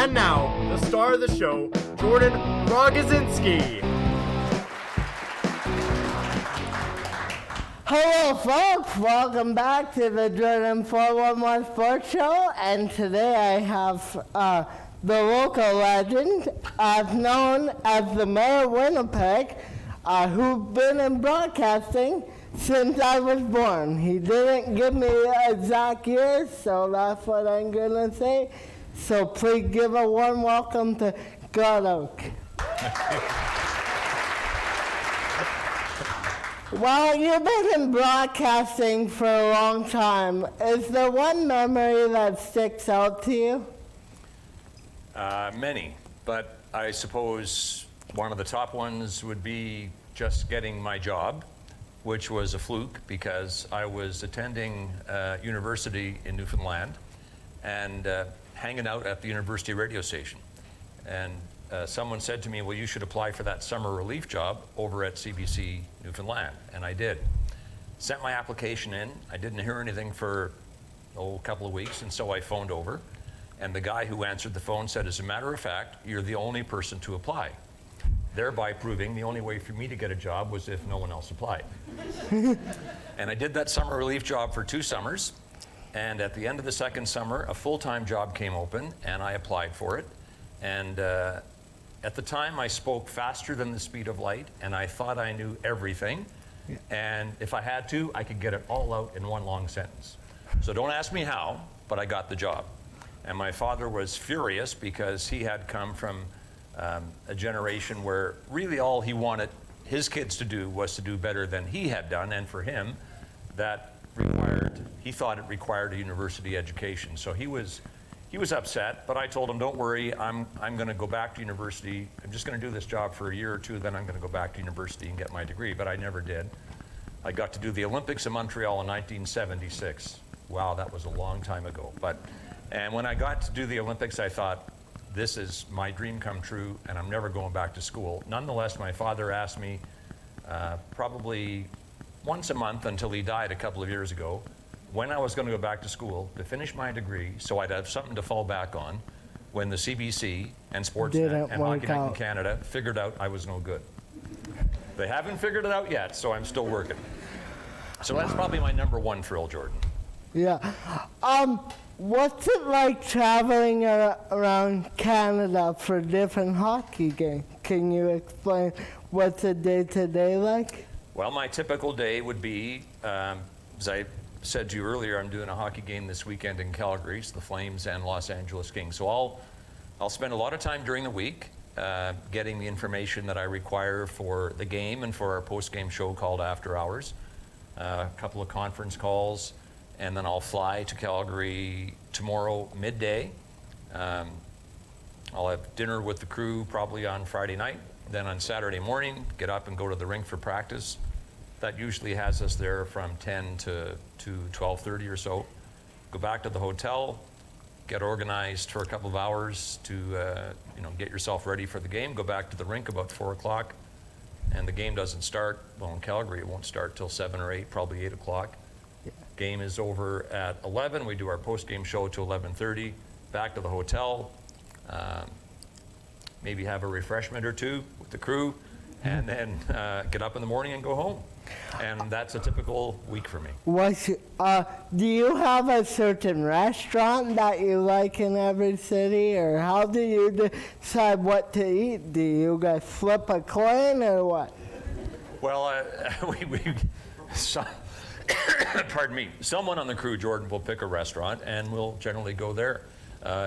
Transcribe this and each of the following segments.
And now, the star of the show, Jordan Rogozinski. Hello folks, welcome back to the Jordan 411 Sports Show, and today I have the local legend, known as the Mayor of Winnipeg, who's been in broadcasting since I was born. He didn't give me exact years, so that's what I'm gonna say. So please give a warm welcome to Oake. Well, you've been in broadcasting for a long time. Is there one memory that sticks out to you? Many, but I suppose one of the top ones would be just getting my job, which was a fluke because I was attending university in Newfoundland and hanging out at the university radio station. And someone said to me, well, you should apply for that summer relief job over at CBC Newfoundland, and I did. Sent my application in. I didn't hear anything for a couple of weeks, and so I phoned over, and the guy who answered the phone said, as a matter of fact, you're the only person to apply, thereby proving the only way for me to get a job was if no one else applied. And I did that summer relief job for 2 summers, and at the end of the second summer, a full-time job came open, and I applied for it. And at the time, I spoke faster than the speed of light, and I thought I knew everything. Yeah. And if I had to, I could get it all out in one long sentence. So don't ask me how, but I got the job. And my father was furious because he had come from a generation where really all he wanted his kids to do was to do better than he had done, and for him, he thought it required a university education. So he was upset, but I told him, don't worry, I'm going to go back to university. I'm just going to do this job for a year or two, then I'm going to go back to university and get my degree, but I never did. I got to do the Olympics in Montreal in 1976. Wow, that was a long time ago. And when I got to do the Olympics, I thought, this is my dream come true, and I'm never going back to school. Nonetheless, my father asked me probably once a month until he died a couple of years ago, when I was going to go back to school to finish my degree so I'd have something to fall back on when the CBC and Sportsnet and Hockey Night in Canada figured out I was no good. They haven't figured it out yet, so I'm still working. So that's probably my number one thrill, Jordan. Yeah. What's it like traveling around Canada for different hockey games? Can you explain what's a day-to-day like? Well, my typical day would be, as I said to you earlier, I'm doing a hockey game this weekend in Calgary, so the Flames and Los Angeles Kings. So I'll spend a lot of time during the week getting the information that I require for the game and for our post-game show called After Hours. A couple of conference calls, and then I'll fly to Calgary tomorrow midday. I'll have dinner with the crew probably on Friday night. Then on Saturday morning, get up and go to the rink for practice. That usually has us there from 10 to 12:30 or so. Go back to the hotel, get organized for a couple of hours to get yourself ready for the game. Go back to the rink about 4 o'clock, and the game doesn't start. Well, in Calgary, it won't start till 7 or 8, probably 8 o'clock. Yeah. Game is over at 11. We do our post-game show to 11:30. Back to the hotel. Maybe have a refreshment or two with the crew, and then get up in the morning and go home. And that's a typical week for me. Do you have a certain restaurant that you like in every city, or how do you decide what to eat? Do you guys flip a coin or what? Well, pardon me, someone on the crew, Jordan, will pick a restaurant, and we'll generally go there.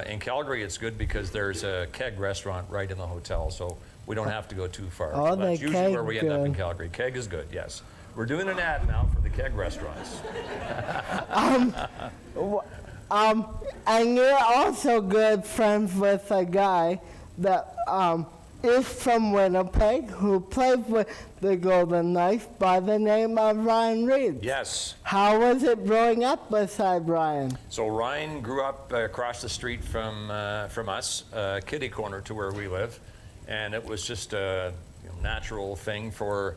In Calgary, it's good because there's a keg restaurant right in the hotel, so we don't have to go too far. Oh, so that's usually where we end up in good. Calgary. Keg is good, yes. We're doing an ad now for the keg restaurants. And you're also good friends with a guy that is from Winnipeg who played with the Golden Knights by the name of Ryan Reed. Yes. How was it growing up beside Ryan? So Ryan grew up across the street from us, kitty corner to where we live, and it was just a natural thing for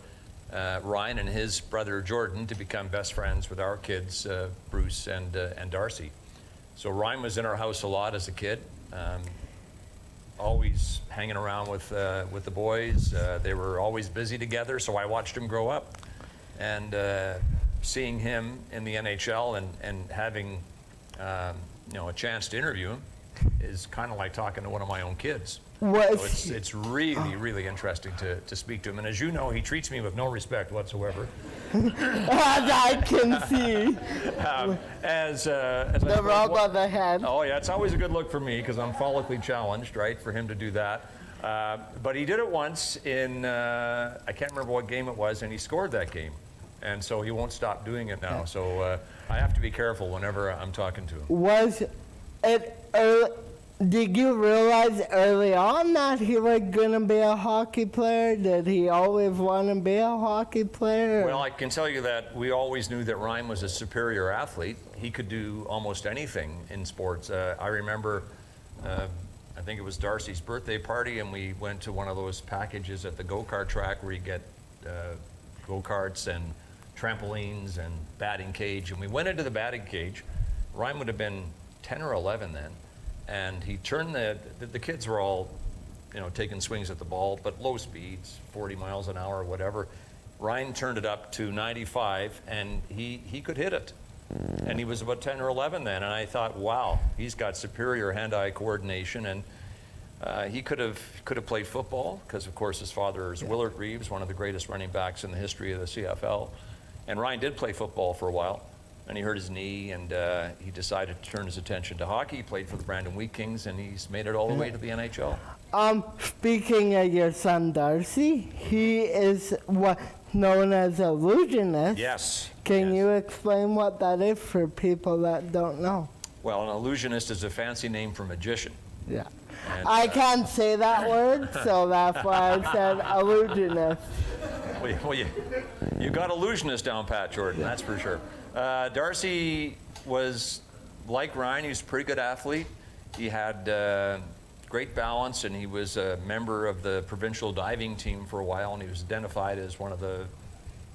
Ryan and his brother Jordan to become best friends with our kids, Bruce and Darcy. So Ryan was in our house a lot as a kid. always hanging around with the boys. They were always busy together, so I watched him grow up. And seeing him in the NHL and having a chance to interview him is kind of like talking to one of my own kids. So it's really, really interesting to speak to him. And as you know, he treats me with no respect whatsoever. I can see. The rub on the head. Oh yeah, it's always a good look for me because I'm follically challenged, right, for him to do that. But he did it once in, I can't remember what game it was, and he scored that game. And so he won't stop doing it now. So I have to be careful whenever I'm talking to him. Was it did you realize early on that he was going to be a hockey player? Did he always want to be a hockey player? Well, I can tell you that we always knew that Ryan was a superior athlete. He could do almost anything in sports. I remember, I think it was Darcy's birthday party, and we went to one of those packages at the go-kart track where you get go-karts and trampolines and batting cage. And we went into the batting cage. Ryan would have been 10 or 11 then. And he turned the kids were all, taking swings at the ball, but low speeds, 40 miles an hour or whatever. Ryan turned it up to 95, and he could hit it. And he was about 10 or 11 then, and I thought, wow, he's got superior hand-eye coordination, and he could have played football, because of course his father is Willard Reeves, one of the greatest running backs in the history of the CFL. And Ryan did play football for a while. And he hurt his knee, and he decided to turn his attention to hockey. He played for the Brandon Wheat Kings, and he's made it all the way to the NHL. Speaking of your son, Darcy, he is what known as a illusionist. Yes. Can you explain what that is for people that don't know? Well, an illusionist is a fancy name for magician. Yeah. And, I can't say that word, so that's why I said illusionist. Well, you got illusionist down pat, Jordan, that's for sure. Darcy was like Ryan. He was a pretty good athlete. He had great balance, and he was a member of the provincial diving team for a while, and he was identified as one of the,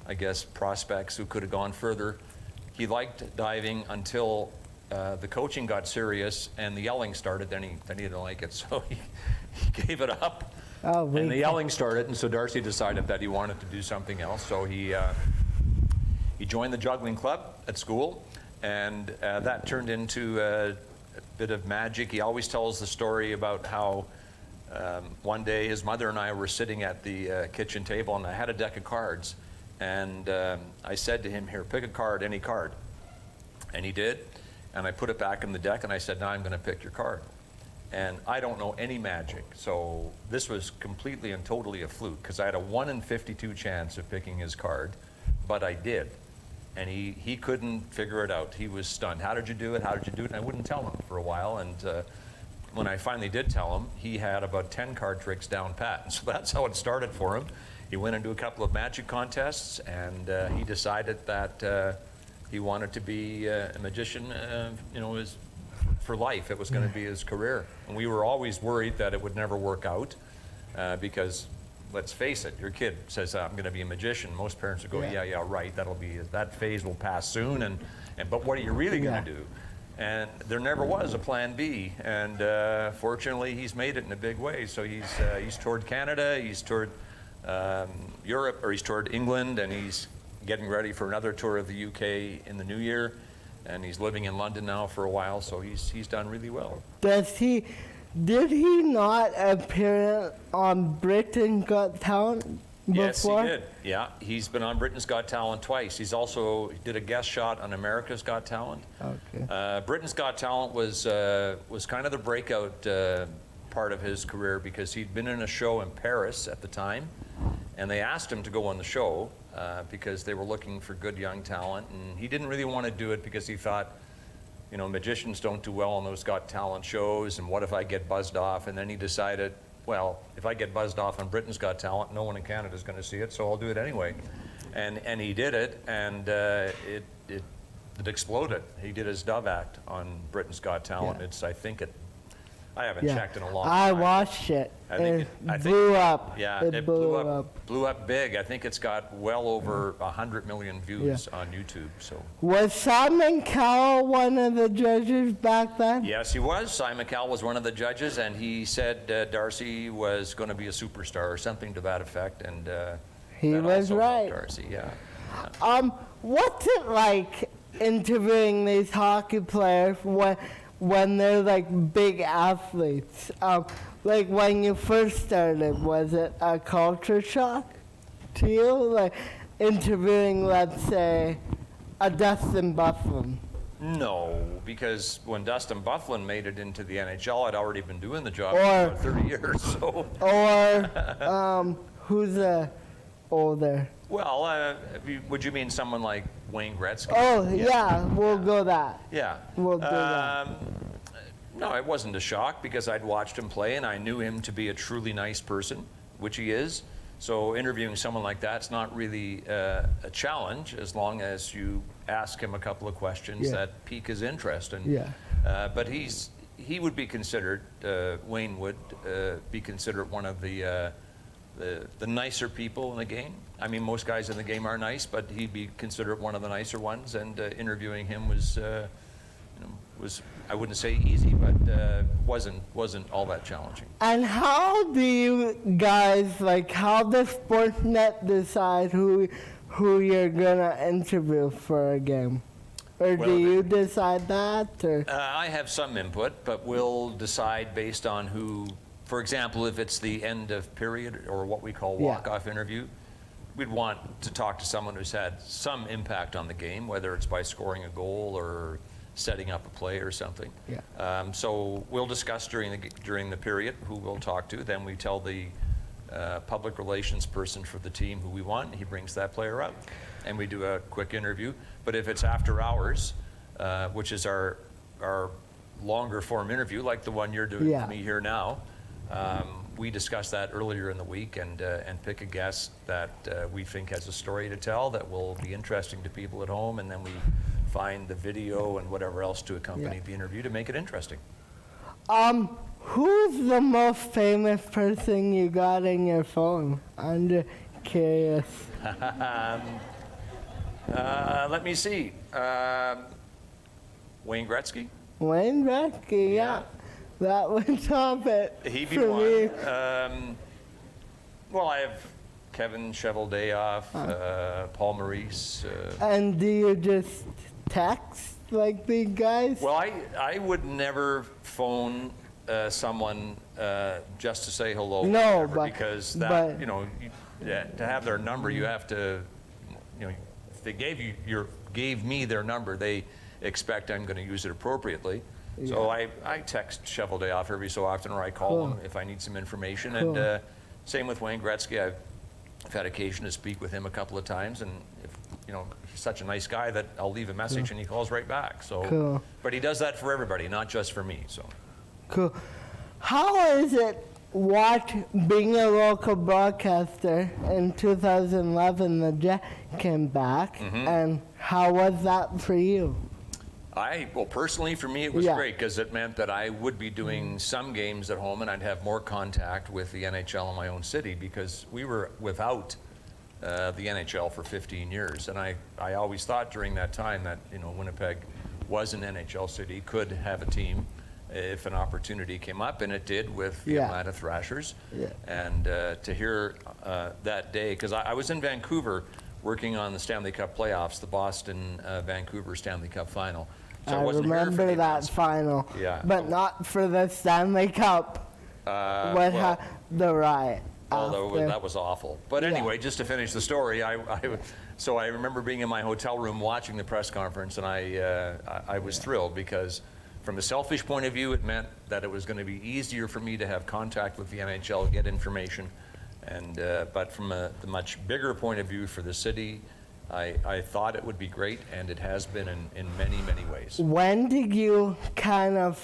I guess, prospects who could have gone further. He liked diving until the coaching got serious and the yelling started. Then he didn't like it, so he gave it up. And the yelling started, and so Darcy decided that he wanted to do something else. So he joined the juggling club at school, and that turned into a bit of magic. He always tells the story about how one day his mother and I were sitting at the kitchen table, and I had a deck of cards, and I said to him, "Here, pick a card, any card." And he did, and I put it back in the deck, and I said, "Now I'm going to pick your card." And I don't know any magic, so this was completely and totally a fluke, because I had a 1 in 52 chance of picking his card, but I did. And he couldn't figure it out. He was stunned. How did you do it? How did you do it? And I wouldn't tell him for a while. And when I finally did tell him, he had about 10 card tricks down pat. And so that's how it started for him. He went into a couple of magic contests, and he decided that he wanted to be a magician, for life. It was going to be his career. And we were always worried that it would never work out because, let's face it, your kid says, "I'm going to be a magician." Most parents would go, yeah, right, that phase will pass soon, but what are you really going to do? And there never was a plan B, and fortunately he's made it in a big way. So he's toured Canada, he's toured Europe, or he's toured England, and he's getting ready for another tour of the UK in the new year, and he's living in London now for a while, so he's done really well. Did he not appear on Britain's Got Talent before? Yes, he did. Yeah, he's been on Britain's Got Talent twice. He did a guest shot on America's Got Talent. Okay. Britain's Got Talent was kind of the breakout part of his career, because he'd been in a show in Paris at the time, and they asked him to go on the show because they were looking for good young talent, and he didn't really want to do it because he thought, magicians don't do well on those Got Talent shows, and what if I get buzzed off? And then he decided, well, if I get buzzed off on Britain's Got Talent, no one in Canada is going to see it, so I'll do it anyway. And he did it, and it exploded. He did his Dove act on Britain's Got Talent. Yeah. It's, I think, at I haven't checked in a long I time. watched it. I think It I think- blew up. Yeah, it it blew up big. I think it's got well over 100 million views on YouTube. So Was Simon Cowell one of the judges back then? yes, he was. Simon Cowell was one of the judges, and he said Darcy was going to be a superstar or something to that effect. And He that was also helped right. Darcy, yeah. What's it like interviewing these hockey players when they're like big athletes? Like when you first started, was it a culture shock to you? Like interviewing, let's say, a Dustin Bufflin? No, because when Dustin Bufflin made it into the NHL, I'd already been doing the job Or- for about 30 years. So, Or who's older? well, would you mean someone like Wayne Gretzky? Oh, yeah, we'll go that. Yeah. We'll do that. No, it wasn't a shock because I'd watched him play and I knew him to be a truly nice person, which he is. So interviewing someone like that's not really a challenge as long as you ask him a couple of questions that pique his interest. And, but he would be considered, Wayne would be considered one of the nicer people in the game. I mean, most guys in the game are nice, but he'd be considered one of the nicer ones. And interviewing him was, was, I wouldn't say easy, but wasn't all that challenging. And how do you guys, like, how does Sportsnet decide who you're gonna interview for a game? Or Well, do you decide that, or? I have some input, but we'll decide based on who, for example, if it's the end of period or what we call walk-off interview, we'd want to talk to someone who's had some impact on the game, whether it's by scoring a goal or setting up a play or something. So we'll discuss during the period who we'll talk to. Then we tell the public relations person for the team who we want. He brings that player up, and we do a quick interview. But if it's after hours, which is our longer form interview, like the one you're doing with me here now, we discuss that earlier in the week and pick a guest that we think has a story to tell that will be interesting to people at home, and then we find the video and whatever else to accompany the interview to make it interesting. Who's the most famous person you got in your phone? I'm just curious. Let me see. Wayne Gretzky. Wayne Gretzky, yeah. That would top it He'd be for one. me. Well, I have Kevin Cheveldayoff, Paul Maurice. And do you just text like these guys? Well, I would never phone someone just to say hello. or No, whatever, but- because that but- to have their number, you have to, if they gave me their number, they expect I'm going to use it appropriately. So I text Cheveldayoff every so often, or I call him if I need some information. And same with Wayne Gretzky. I've had occasion to speak with him a couple of times, and he's such a nice guy that I'll leave a message and he calls right back. So, but he does that for everybody, not just for me. So, Cool. How is it being a local broadcaster in 2011? The Jet came back, and how was that for you? well, personally, for me, it was great because it meant that I would be doing some games at home and I'd have more contact with the NHL in my own city because we were without the NHL for 15 years. And I always thought during that time that, Winnipeg was an NHL city, could have a team if an opportunity came up, and it did with the Atlanta Thrashers. And to hear that day, because I was in Vancouver working on the Stanley Cup playoffs, the Boston-Vancouver Stanley Cup final. So I wasn't here for remember the that announcement. final, but not for the Stanley Cup. The riot? Although that was awful. But anyway, just to finish the story, so I remember being in my hotel room watching the press conference, and I was thrilled because from a selfish point of view, it meant that it was going to be easier for me to have contact with the NHL, get information. And but from the much bigger point of view for the city, I thought it would be great, and it has been in many, many ways. When did you kind of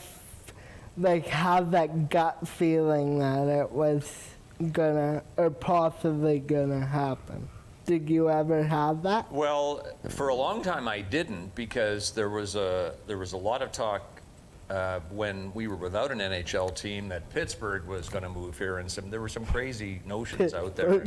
have that gut feeling that it was gonna or possibly gonna happen? Did you ever have that? Well, for a long time I didn't, because there was a lot of talk when we were without an NHL team, that Pittsburgh was going to move here, and there were some crazy notions out there.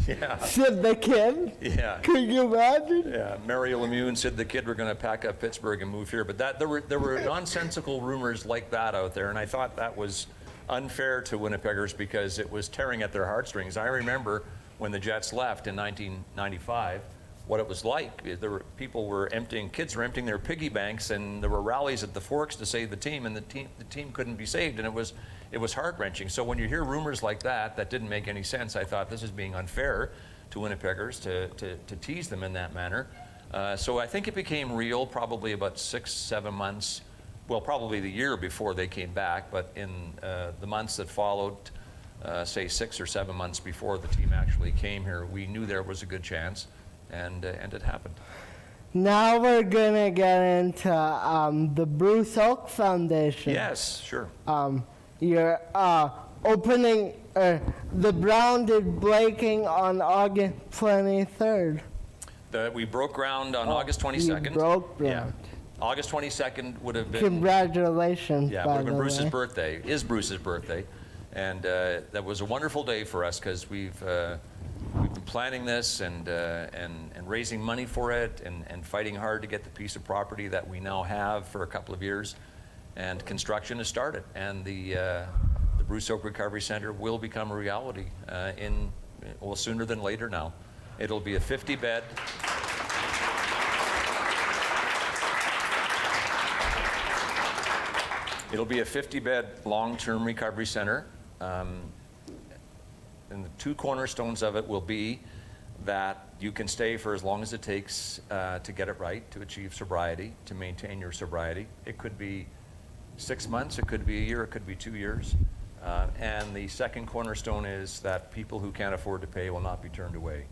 Yeah. Sid the Kid? Yeah. Could you imagine? Yeah, Mario Lemieux and Sid the Kid were going to pack up Pittsburgh and move here, but there were nonsensical rumors like that out there, and I thought that was unfair to Winnipeggers because it was tearing at their heartstrings. I remember when the Jets left in 1995, what it was like. Kids were emptying their piggy banks, and there were rallies at the Forks to save the team, and the team couldn't be saved, and it was heart-wrenching. So when you hear rumors like that didn't make any sense, I thought this is being unfair to Winnipeggers to tease them in that manner. So I think it became real probably about 6-7 months, well, probably the year before they came back, but in the months that followed, say 6 or 7 months before the team actually came here, we knew there was a good chance. And it happened. Now we're gonna get into the Bruce Oake Foundation. Yes, sure. You're opening, the Brown did breaking on August 23rd. We broke ground on August 22nd. You broke ground. Yeah. August 22nd would have been. Congratulations. Yeah, would have been Bruce's birthday. Is Bruce's birthday, and that was a wonderful day for us because we've been planning this and raising money for it and fighting hard to get the piece of property that we now have for a couple of years, and construction has started, and the Bruce Oake Recovery Center will become a reality sooner than later now. It'll be a 50-bed. It'll be a 50-bed long-term recovery center. And the two cornerstones of it will be that you can stay for as long as it takes to get it right, to achieve sobriety, to maintain your sobriety. It could be 6 months, it could be a year, it could be 2 years. And the second cornerstone is that people who can't afford to pay will not be turned away.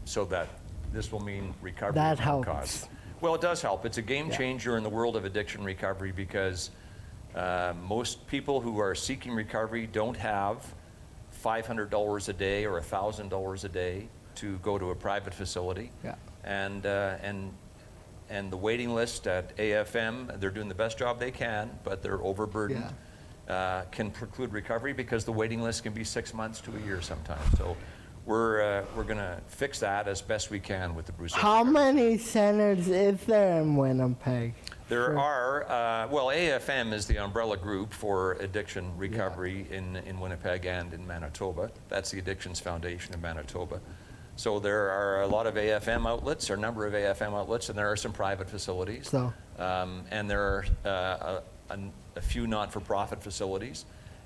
So that this will mean recovery that at no helps. cost. Well, it does help. It's a game changer in the world of addiction recovery because most people who are seeking recovery don't have $500 a day or $1,000 a day to go to a private facility. Yeah. And the waiting list at AFM, they're doing the best job they can, but they're overburdened. Can preclude recovery because the waiting list can be 6 months to a year sometimes. So we're going to fix that as best we can with the Bruce Oake. How many centers is there in Winnipeg? There are, AFM is the umbrella group for addiction recovery in Winnipeg and in Manitoba. That's the Addictions Foundation in Manitoba. So there are a lot of AFM outlets, or a number of AFM outlets, and there are some private facilities. So. And there are a few not-for-profit facilities.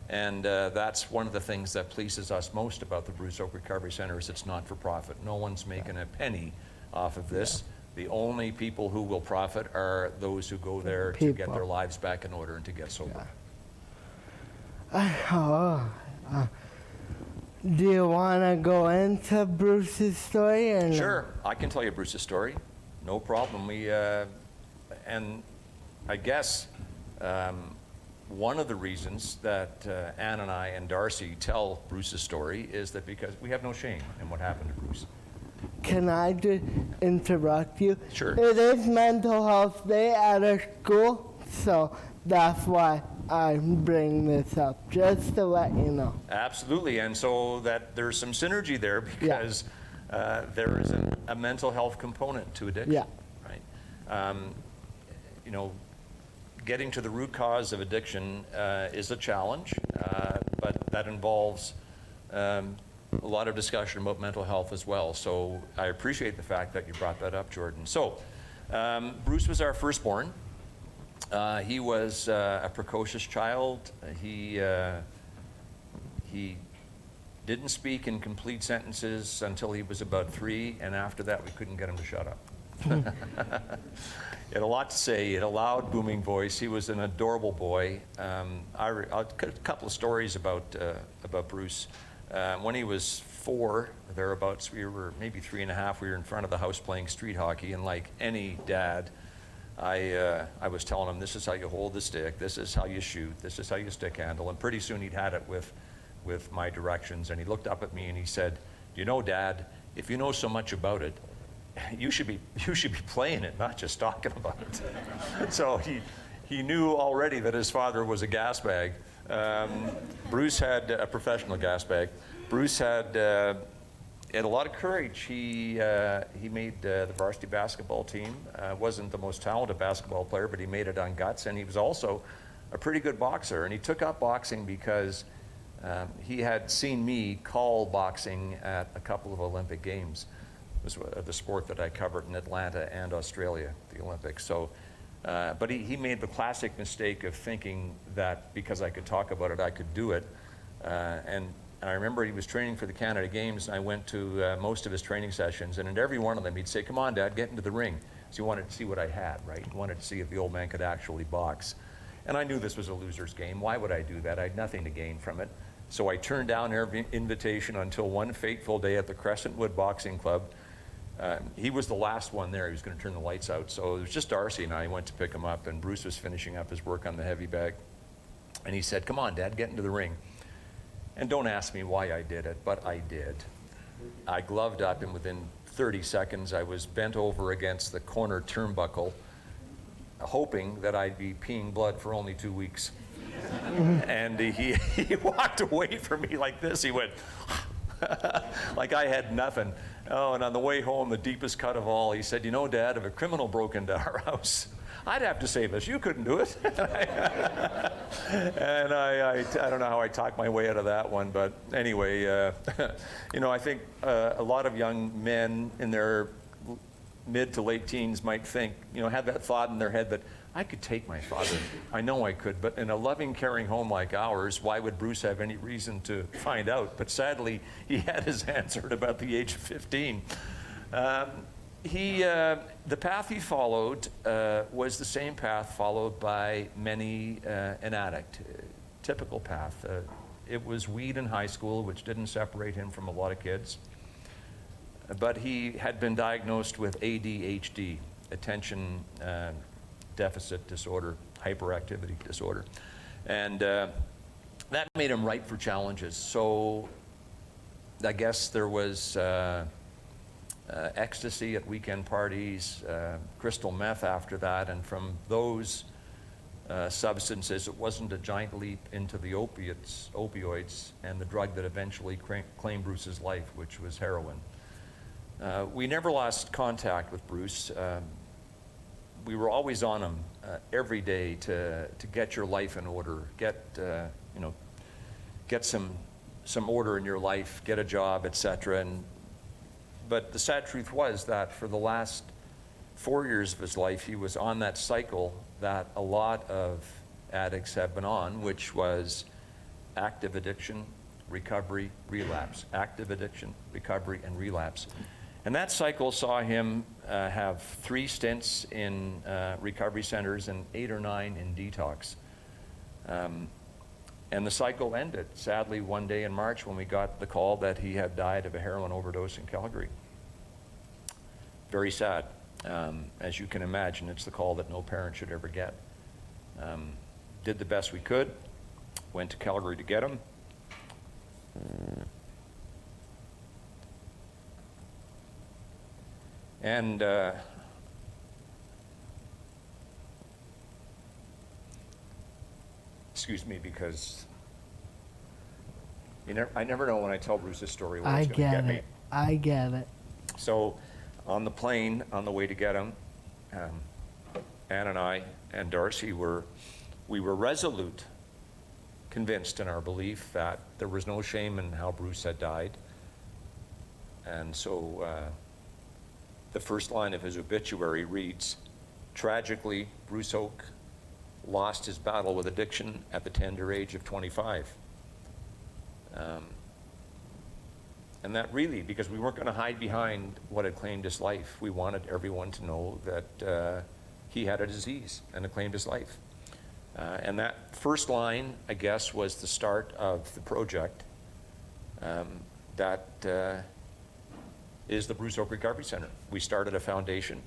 And that's one of the things that pleases us most about the Bruce Oake Recovery Center is it's not-for-profit. No one's making a penny off of this. The only people who will profit are those who go there to get their lives back in order and to get sober. Do you want to go into Bruce's story? Or Sure, I can tell you Bruce's story. No problem. And I guess one of the reasons that Ann and I and Darcy tell Bruce's story is that because we have no shame in what happened to Bruce. Can I just interrupt you? Sure. It is Mental Health Day at our school, so that's why I bring this up, just to let you know. Absolutely, and so that there's some synergy there because there is a mental health component to addiction. Yeah. Right. Getting to the root cause of addiction is a challenge, but that involves a lot of discussion about mental health as well. So I appreciate the fact that you brought that up, Jordan. So Bruce was our firstborn. He was a precocious child. He didn't speak in complete sentences until he was about 3, and after that we couldn't get him to shut up. He had a lot to say. He had a loud, booming voice. He was an adorable boy. I'll cut a couple of stories about Bruce. When he was 4, thereabouts, we were maybe 3 and a half, we were in front of the house playing street hockey, and like any dad, I was telling him, this is how you hold the stick, this is how you shoot, this is how you stick handle, and pretty soon he'd had it with my directions, and he looked up at me and he said, you know, Dad, if you know so much about it, you should be playing it, not just talking about it. So he knew already that his father was a gas bag. Bruce had a professional gas bag. Bruce had a lot of courage. He made the varsity basketball team. Wasn't the most talented basketball player, but he made it on guts, and he was also a pretty good boxer. And he took up boxing because he had seen me call boxing at a couple of Olympic Games. It was the sport that I covered in Atlanta and Australia, the Olympics. So, but he made the classic mistake of thinking that because I could talk about it, I could do it. And I remember he was training for the Canada Games, and I went to most of his training sessions, and in every one of them he'd say, "Come on, Dad, get into the ring." So he wanted to see what I had, right? He wanted to see if the old man could actually box. And I knew this was a loser's game. Why would I do that? I had nothing to gain from it. So I turned down every invitation until one fateful day at the Crescentwood Boxing Club. He was the last one there. He was going to turn the lights out. So it was just Darcy and I went to pick him up, and Bruce was finishing up his work on the heavy bag. And he said, "Come on, Dad, get into the ring." And don't ask me why I did it, but I did. I gloved up, and within 30 seconds, I was bent over against the corner turnbuckle, hoping that I'd be peeing blood for only 2 weeks. And he walked away from me like this. He went, like I had nothing. Oh, and on the way home, the deepest cut of all, he said, "You know, Dad, if a criminal broke into our house, I'd have to save us. You couldn't do it." And I don't know how I talked my way out of that one, but anyway, you know, I think a lot of young men in their mid to late teens might think, you know, have that thought in their head that I could take my father. I know I could, but in a loving, caring home like ours, why would Bruce have any reason to find out? But sadly, he had his answer at about the age of 15. The path he followed was the same path followed by many an addict. Typical path. It was weed in high school, which didn't separate him from a lot of kids. But he had been diagnosed with ADHD, attention deficit disorder, hyperactivity disorder. And that made him ripe for challenges. So I guess there was ecstasy at weekend parties, crystal meth after that, and from those substances, it wasn't a giant leap into the opioids, and the drug that eventually claimed Bruce's life, which was heroin. We never lost contact with Bruce. We were always on him every day to get your life in order, get some order in your life, get a job, etc. But the sad truth was that for the last 4 years of his life, he was on that cycle that a lot of addicts have been on, which was active addiction, recovery, relapse. Active addiction, recovery, and relapse. And that cycle saw him have 3 stints in recovery centers and 8 or 9 in detox. And the cycle ended, sadly, one day in March when we got the call that he had died of a heroin overdose in Calgary. Very sad. As you can imagine, it's the call that no parent should ever get. Did the best we could, went to Calgary to get him. And excuse me, because I never know when I tell Bruce this story where it's going to get me. I get it. So on the plane, on the way to get him, Ann and I and Darcy were resolute, convinced in our belief that there was no shame in how Bruce had died. And so the first line of his obituary reads, "Tragically, Bruce Oake lost his battle with addiction at the tender age of 25. And that really, because we weren't going to hide behind what had claimed his life, we wanted everyone to know that he had a disease and it claimed his life. And that first line, I guess, was the start of the project that is the Bruce Oake Recovery Center. We started a foundation.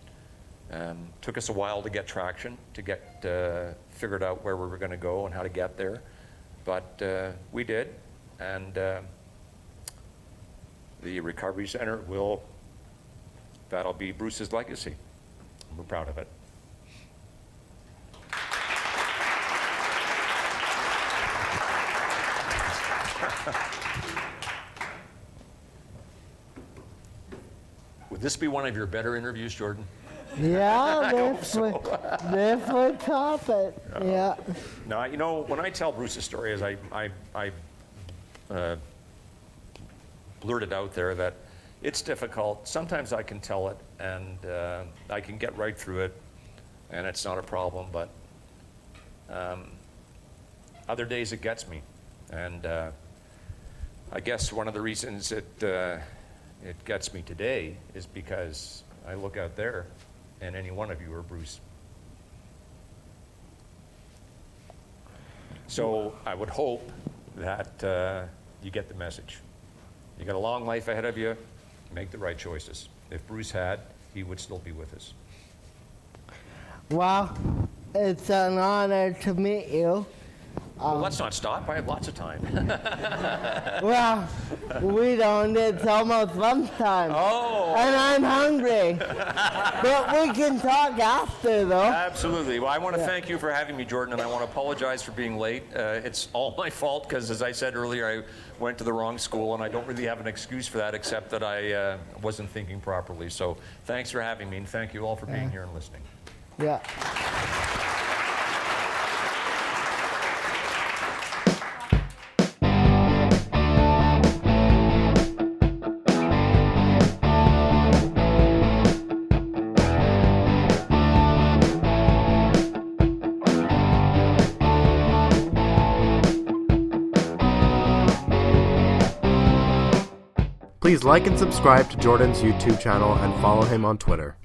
Took us a while to get traction, to get figured out where we were going to go and how to get there. But we did. And the Recovery Center that'll be Bruce's legacy. We're proud of it. Would this be one of your better interviews, Jordan? Yeah, hope this so. would top it. Yeah. No, you know, when I tell Bruce's story, as I blurted out there that it's difficult. Sometimes I can tell it, and I can get right through it, and it's not a problem. But other days it gets me, and I guess one of the reasons it gets me today is because I look out there, and any one of you are Bruce. So I would hope that you get the message. You got a long life ahead of you. Make the right choices. If Bruce had, he would still be with us. Well, it's an honor to meet you. Well, let's not stop. I have lots of time. Well, we don't. It's almost lunchtime. Oh. And I'm hungry. But we can talk after, though. Absolutely. Well, I want to thank you for having me, Jordan, and I want to apologize for being late. It's all my fault because, as I said earlier, I went to the wrong school, and I don't really have an excuse for that except that I wasn't thinking properly. So thanks for having me, and thank you all for being here and listening. Yeah. Please like and subscribe to Jordan's YouTube channel and follow him on Twitter.